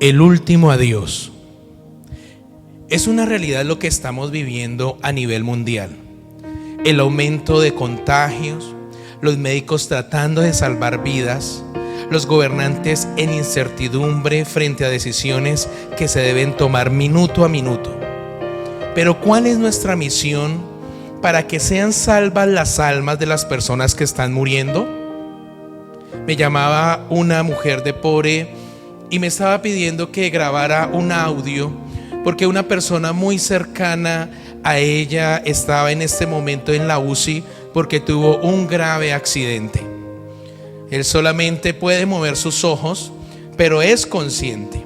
El último adiós. Es una realidad lo que estamos viviendo a nivel mundial. El aumento de contagios, los médicos tratando de salvar vidas, los gobernantes en incertidumbre frente a decisiones que se deben tomar minuto a minuto. Pero ¿cuál es nuestra misión para que sean salvas las almas de las personas que están muriendo? Me llamaba una mujer de Pore y me estaba pidiendo que grabara un audio porque una persona muy cercana a ella estaba en este momento en la UCI porque tuvo un grave accidente. Él solamente puede mover sus ojos, pero es consciente.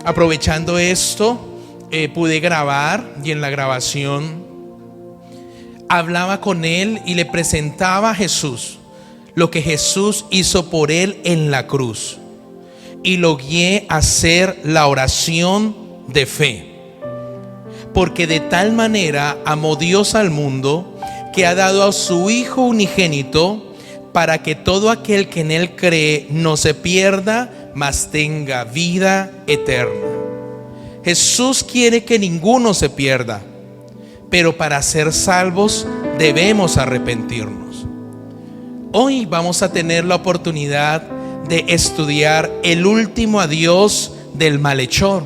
Aprovechando esto, pude grabar y en la grabación hablaba con él y le presentaba a Jesús, lo que Jesús hizo por él en la cruz, y lo guié a hacer la oración de fe, porque de tal manera amó Dios al mundo que ha dado a su Hijo unigénito para que todo aquel que en él cree no se pierda, mas tenga vida eterna. Jesús quiere que ninguno se pierda, pero para ser salvos debemos arrepentirnos. Hoy vamos a tener la oportunidad de estudiar el último adiós del malhechor.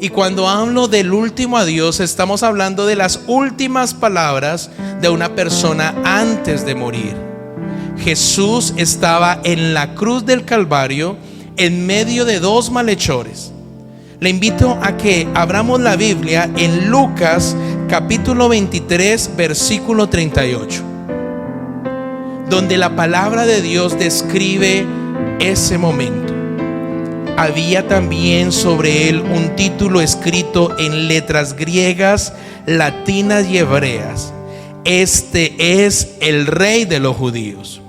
Y cuando hablo del último adiós, estamos hablando de las últimas palabras de una persona antes de morir. Jesús estaba en la cruz del Calvario en medio de dos malhechores. Le invito a que abramos la Biblia en Lucas capítulo 23 versículo 38, donde la palabra de Dios describe ese momento. Había también sobre él un título escrito en letras griegas, latinas y hebreas: Este es el Rey de los Judíos.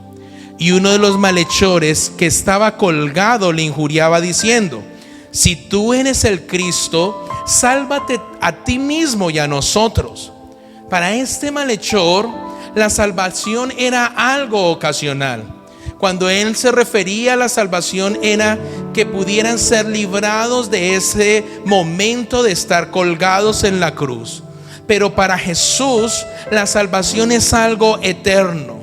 Y uno de los malhechores que estaba colgado le injuriaba diciendo: Si tú eres el Cristo, sálvate a ti mismo y a nosotros. Para este malhechor, la salvación era algo ocasional. Cuando él se refería a la salvación, era que pudieran ser librados de ese momento de estar colgados en la cruz. Pero para Jesús, la salvación es algo eterno.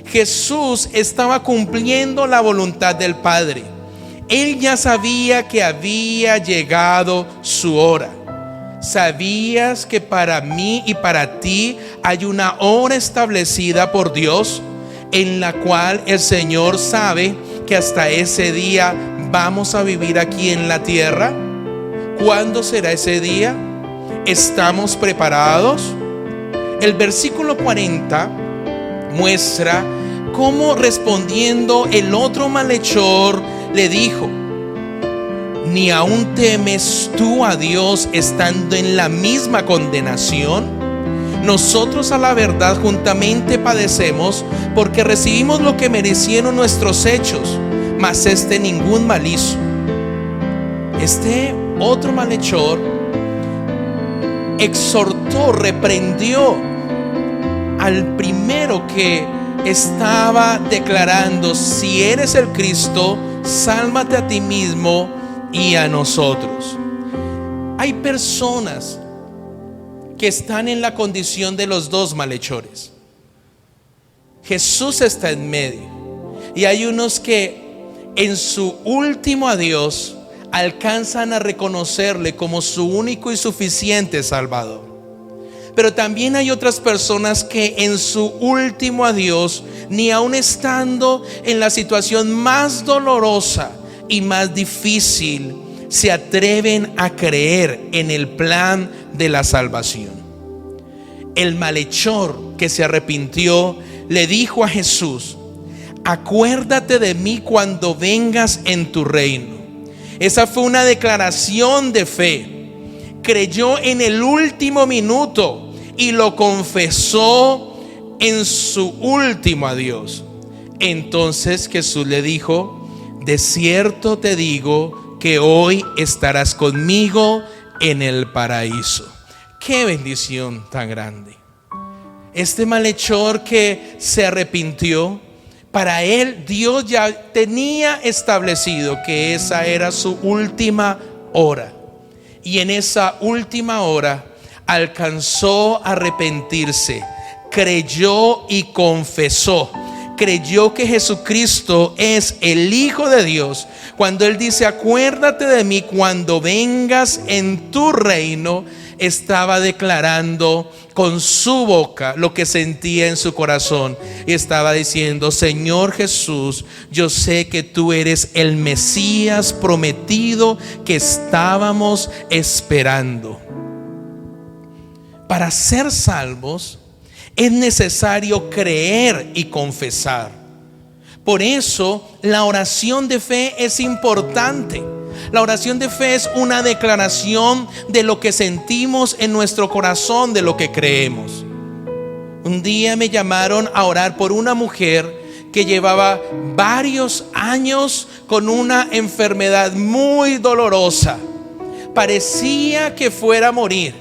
Jesús estaba cumpliendo la voluntad del Padre. Él ya sabía que había llegado su hora. ¿Sabías que para mí y para ti hay una hora establecida por Dios, en la cual el Señor sabe que hasta ese día vamos a vivir aquí en la tierra? ¿Cuándo será ese día? ¿Estamos preparados? El versículo 40 muestra cómo, respondiendo, el otro malhechor le dijo: ¿Ni aún temes tú a Dios estando en la misma condenación? Nosotros a la verdad juntamente padecemos, porque recibimos lo que merecieron nuestros hechos, mas este ningún mal hizo. Este otro malhechor exhortó, reprendió al primero que estaba declarando: si eres el Cristo, sálvate a ti mismo y a nosotros. Hay personas que están en la condición de los dos malhechores. Jesús está en medio, y hay unos que en su último adiós alcanzan a reconocerle como su único y suficiente Salvador. Pero también hay otras personas que en su último adiós, ni aun estando en la situación más dolorosa y más difícil, se atreven a creer en el plan de la salvación. El malhechor que se arrepintió le dijo a Jesús: acuérdate de mí cuando vengas en tu reino. Esa fue una declaración de fe. Creyó en el último minuto y lo confesó en su último adiós. Entonces Jesús le dijo: de cierto te digo que hoy estarás conmigo en el paraíso. Qué bendición tan grande. Este malhechor que se arrepintió, Para él, Dios ya tenía establecido que esa era su última hora. Y en esa última hora alcanzó a arrepentirse, creyó y confesó. Creyó que Jesucristo es el Hijo de Dios. Cuando Él dice: acuérdate de mí cuando vengas en tu reino, estaba declarando con su boca lo que sentía en su corazón. Y estaba diciendo: Señor Jesús, yo sé que tú eres el Mesías prometido que estábamos esperando. Para ser salvos es necesario creer y confesar. Por eso la oración de fe es importante. La oración de fe es una declaración de lo que sentimos en nuestro corazón, de lo que creemos. Un día me llamaron a orar por una mujer que llevaba varios años con una enfermedad muy dolorosa. Parecía que fuera a morir,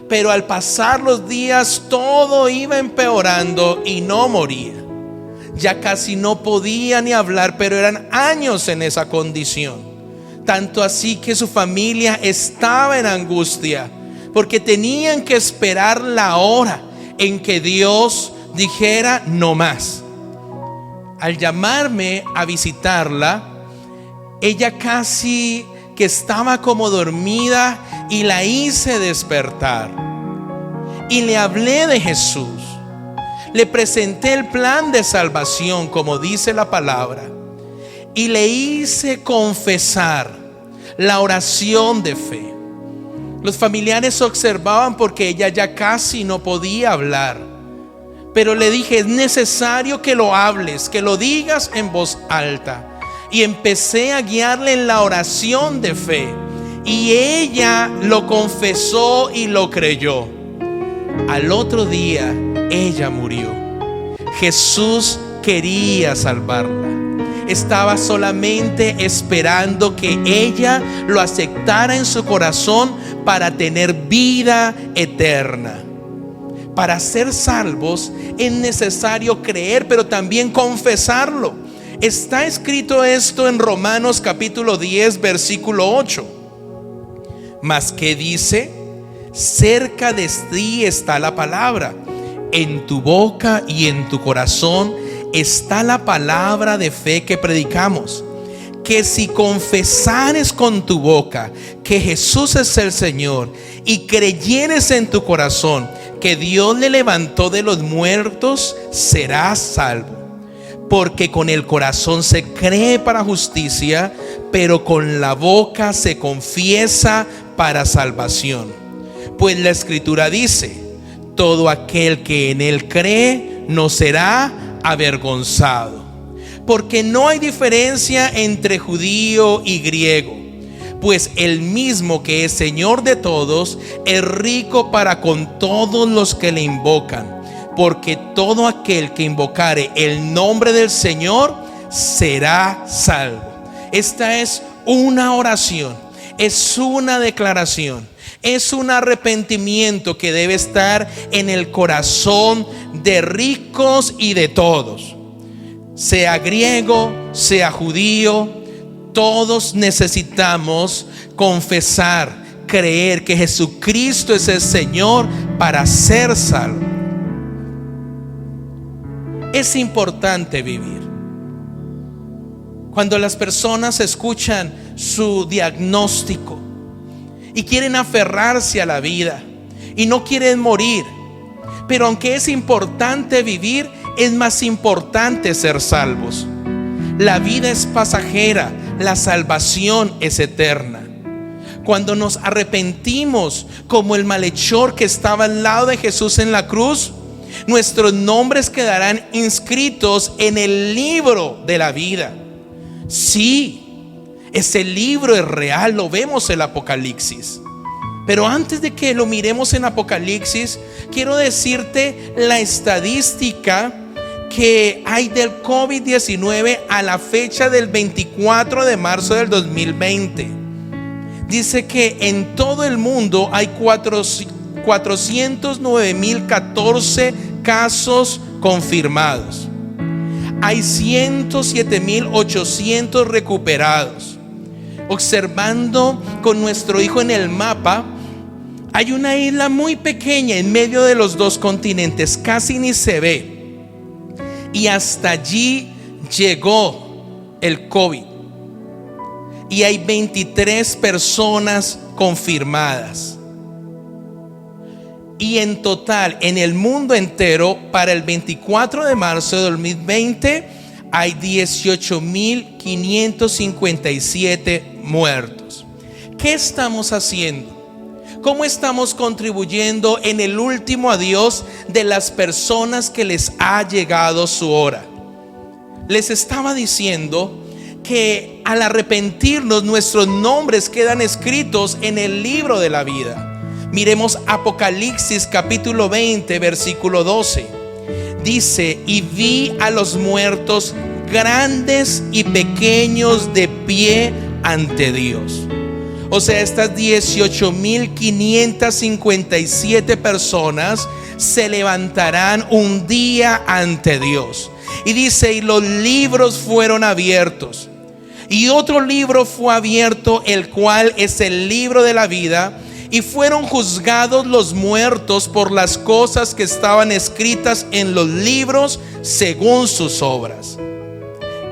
pero al pasar los días todo iba empeorando y no moría. Ya casi no podía ni hablar, pero eran años en esa condición. Tanto así que su familia estaba en angustia, porque tenían que esperar la hora en que Dios dijera no más. Al llamarme a visitarla, ella casi que estaba como dormida y la hice despertar. Y le hablé de Jesús. Le presenté el plan de salvación, como dice la palabra, y le hice confesar la oración de fe. Los familiares observaban porque ella ya casi no podía hablar, pero le dije: es necesario que lo hables, que lo digas en voz alta. Y empecé a guiarle en la oración de fe, y ella lo confesó y lo creyó. Al otro día ella murió. Jesús quería salvarla. Estaba solamente esperando que ella lo aceptara en su corazón para tener vida eterna. Para ser salvos es necesario creer, pero también confesarlo. Está escrito esto en Romanos capítulo 10, versículo 8. Mas ¿qué dice? Cerca de ti está la palabra, en tu boca y en tu corazón está la palabra de fe que predicamos. Que si confesares con tu boca que Jesús es el Señor y creyeres en tu corazón que Dios le levantó de los muertos, serás salvo. Porque con el corazón se cree para justicia, pero con la boca se confiesa para salvación. Pues la Escritura dice: todo aquel que en él cree no será avergonzado. Porque no hay diferencia entre judío y griego, pues el mismo que es Señor de todos es rico para con todos los que le invocan. Porque todo aquel que invocare el nombre del Señor será salvo. Esta es una oración, es una declaración, es un arrepentimiento que debe estar en el corazón de ricos y de todos. Sea griego, sea judío, todos necesitamos confesar, creer que Jesucristo es el Señor para ser salvo. Es importante vivir. Cuando las personas escuchan su diagnóstico y quieren aferrarse a la vida y no quieren morir, pero aunque es importante vivir, es más importante ser salvos. La vida es pasajera, la salvación es eterna. Cuando nos arrepentimos, como el malhechor que estaba al lado de Jesús en la cruz, nuestros nombres quedarán inscritos en el libro de la vida. Sí, ese libro es real, lo vemos en el Apocalipsis. Pero antes de que lo miremos en Apocalipsis, quiero decirte la estadística que hay del COVID-19 a la fecha del 24 de marzo del 2020. Dice que en todo el mundo hay 409.014 casos confirmados. hay 107.800 recuperados. Observando con nuestro hijo en el mapa, hay una isla muy pequeña en medio de los dos continentes, casi ni se ve. Y hasta allí llegó el COVID. Y hay 23 personas confirmadas. Y en total, en el mundo entero, para el 24 de marzo de 2020, hay 18.557 muertos. ¿Qué estamos haciendo? ¿Cómo estamos contribuyendo en el último adiós de las personas que les ha llegado su hora? Les estaba diciendo que al arrepentirnos, nuestros nombres quedan escritos en el libro de la vida. Miremos Apocalipsis capítulo 20, versículo 12. Dice: y vi a los muertos grandes y pequeños de pie ante Dios. O sea, estas 18.557 personas se levantarán un día ante Dios. Y dice: y los libros fueron abiertos. Y otro libro fue abierto, el cual es el libro de la vida. Y fueron juzgados los muertos por las cosas que estaban escritas en los libros según sus obras.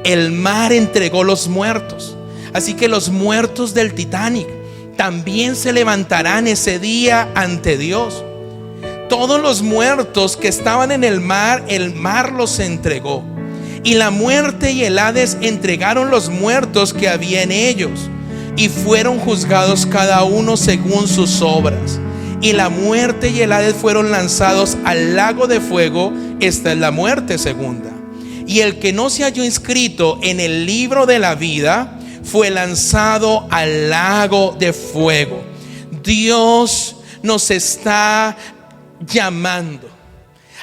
El mar entregó los muertos. Así que los muertos del Titanic también se levantarán ese día ante Dios. Todos los muertos que estaban en el mar los entregó. Y la muerte y el Hades entregaron los muertos que había en ellos. Y fueron juzgados cada uno según sus obras. Y la muerte y el Hades fueron lanzados al lago de fuego. Esta es la muerte segunda. Y el que no se halló inscrito en el libro de la vida fue lanzado al lago de fuego. Dios nos está llamando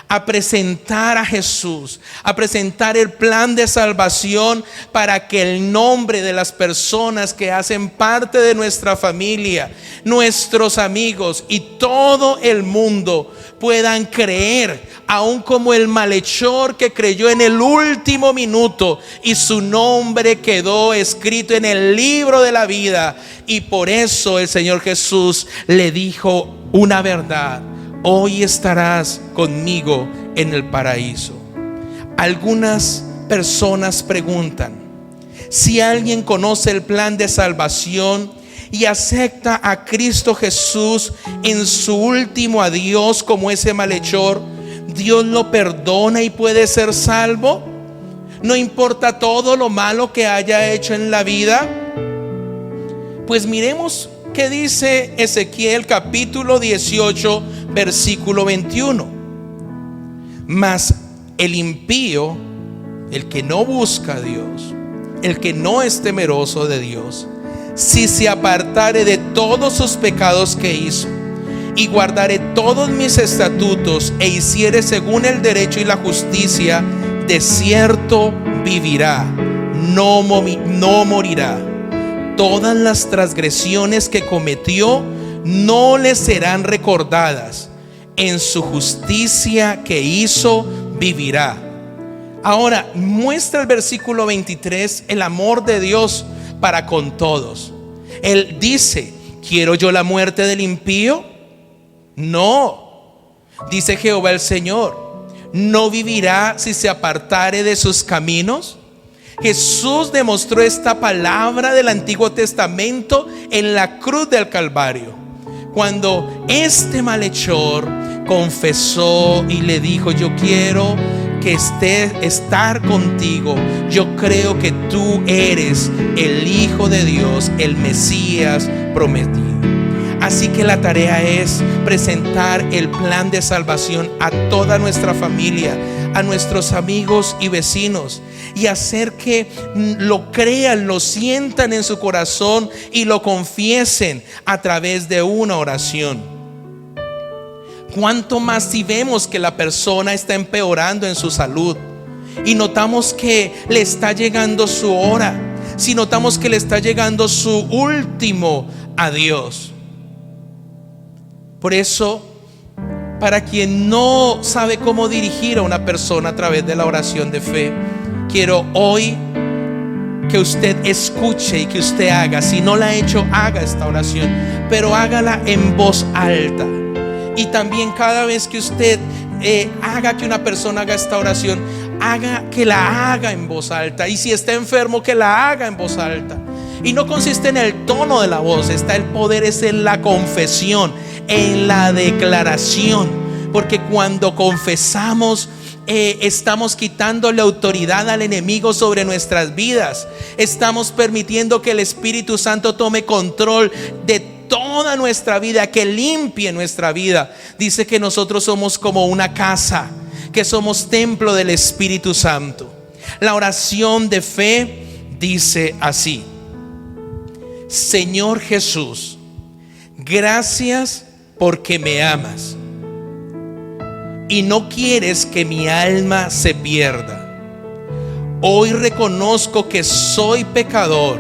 a presentar a Jesús, a presentar el plan de salvación para que el nombre de las personas que hacen parte de nuestra familia, nuestros amigos y todo el mundo puedan creer, aun como el malhechor que creyó en el último minuto y su nombre quedó escrito en el libro de la vida. Y por eso el Señor Jesús le dijo una verdad: hoy estarás conmigo en el paraíso. Algunas personas preguntan: si alguien conoce el plan de salvación y acepta a Cristo Jesús en su último adiós como ese malhechor, ¿Dios lo perdona y puede ser salvo? ¿No importa todo lo malo que haya hecho en la vida? Pues miremos qué dice Ezequiel capítulo 18, versículo 21. Mas el impío, el que no busca a Dios, el que no es temeroso de Dios, si se apartare de todos sus pecados que hizo y guardare todos mis estatutos e hiciere según el derecho y la justicia, de cierto vivirá, no morirá. Todas las transgresiones que cometió no le serán recordadas. En su justicia que hizo vivirá. Ahora muestra el versículo 23 el amor de Dios para con todos. Él dice: ¿quiero yo la muerte del impío? No. Dice Jehová el Señor: ¿no vivirá si se apartare de sus caminos? Jesús demostró esta palabra del Antiguo Testamento en la cruz del Calvario, cuando este malhechor confesó y le dijo: yo quiero estar contigo, yo creo que tú eres el Hijo de Dios, el Mesías prometido. Así que la tarea es presentar el plan de salvación a toda nuestra familia, a nuestros amigos y vecinos, y hacer que lo crean, lo sientan en su corazón y lo confiesen a través de una oración. Cuánto más si vemos que la persona está empeorando en su salud y notamos que le está llegando su hora, si notamos que le está llegando su último adiós. Por eso, para quien no sabe cómo dirigir a una persona a través de la oración de fe, quiero hoy que usted escuche y que usted haga. Si no la ha hecho, haga esta oración, pero hágala en voz alta. Y también cada vez que usted haga que una persona haga esta oración, haga que la haga en voz alta. Y si está enfermo, que la haga en voz alta. Y no consiste en el tono de la voz, está el poder, es en la confesión, en la declaración. Porque cuando confesamos, estamos quitándole autoridad al enemigo sobre nuestras vidas. Estamos permitiendo que el Espíritu Santo tome control de toda nuestra vida, que limpie nuestra vida. Dice que nosotros somos como una casa, que somos templo del Espíritu Santo. La oración de fe dice así: Señor Jesús, gracias porque me amas y no quieres que mi alma se pierda. Hoy reconozco que soy pecador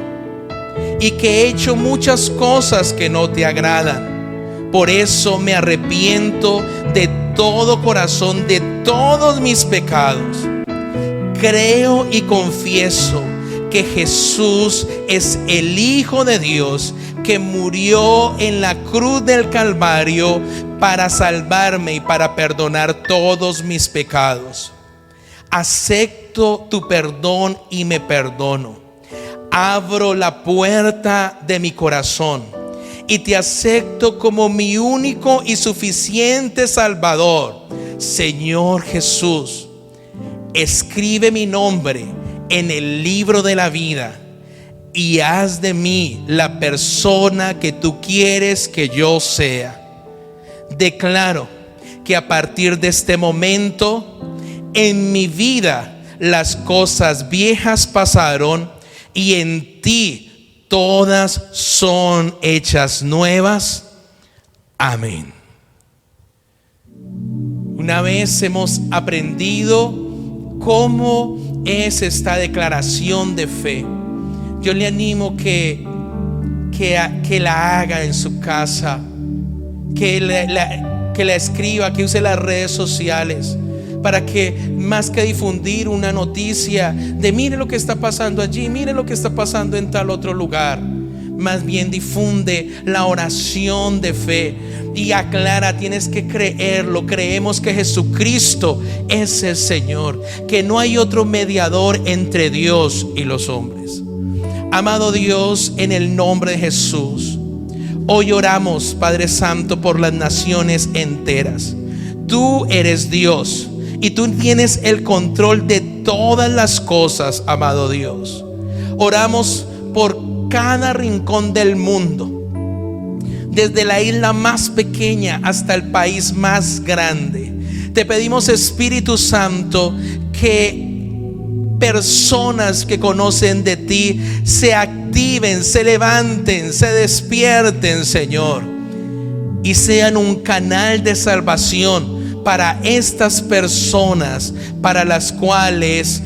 y que he hecho muchas cosas que no te agradan. Por eso me arrepiento de todo corazón de todos mis pecados. Creo y confieso que Jesús es el Hijo de Dios, que murió en la cruz del Calvario para salvarme y para perdonar todos mis pecados. Acepto tu perdón y me perdono. Abro la puerta de mi corazón y te acepto como mi único y suficiente Salvador. Señor Jesús, escribe mi nombre en el libro de la vida y haz de mí la persona que tú quieres que yo sea. Declaro que a partir de este momento en mi vida las cosas viejas pasaron y en ti todas son hechas nuevas. Amén. Una vez hemos aprendido cómo es esta declaración de fe, yo le animo que la haga en su casa, que la escriba, que use las redes sociales, para que más que difundir una noticia de mire lo que está pasando allí, mire lo que está pasando en tal otro lugar, más bien difunde la oración de fe y aclara: tienes que creerlo. Creemos que Jesucristo es el Señor, que no hay otro mediador entre Dios y los hombres. Amado Dios, en el nombre de Jesús, hoy oramos, Padre Santo, por las naciones enteras. Tú eres Dios y tú tienes el control de todas las cosas, amado Dios. Oramos por cada rincón del mundo, desde la isla más pequeña hasta el país más grande. Te pedimos, Espíritu Santo, que personas que conocen de ti se activen, se levanten, se despierten, Señor, y sean un canal de salvación para estas personas para las cuales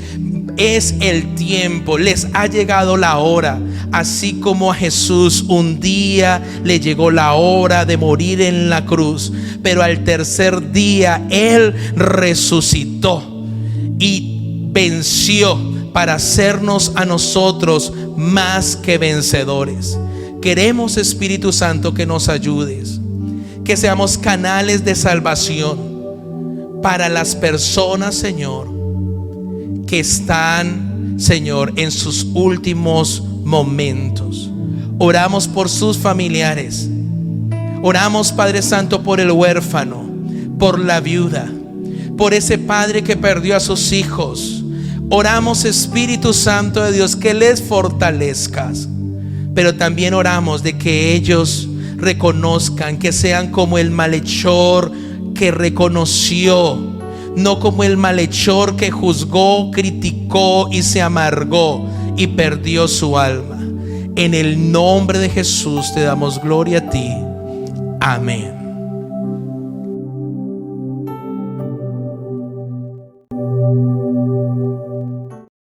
es el tiempo, les ha llegado la hora. Así como a Jesús un día le llegó la hora de morir en la cruz, pero al tercer día Él resucitó y venció para hacernos a nosotros más que vencedores. Queremos, Espíritu Santo, que nos ayudes, que seamos canales de salvación para las personas, Señor, que están, Señor, en sus últimos momentos. Oramos por sus familiares. Oramos, Padre Santo, por el huérfano, por la viuda, por ese padre que perdió a sus hijos. Oramos, Espíritu Santo de Dios, que les fortalezcas, pero también oramos de que ellos reconozcan, que sean como el malhechor que reconoció, no como el malhechor que juzgó, criticó y se amargó y perdió su alma. En el nombre de Jesús te damos gloria a ti. Amén.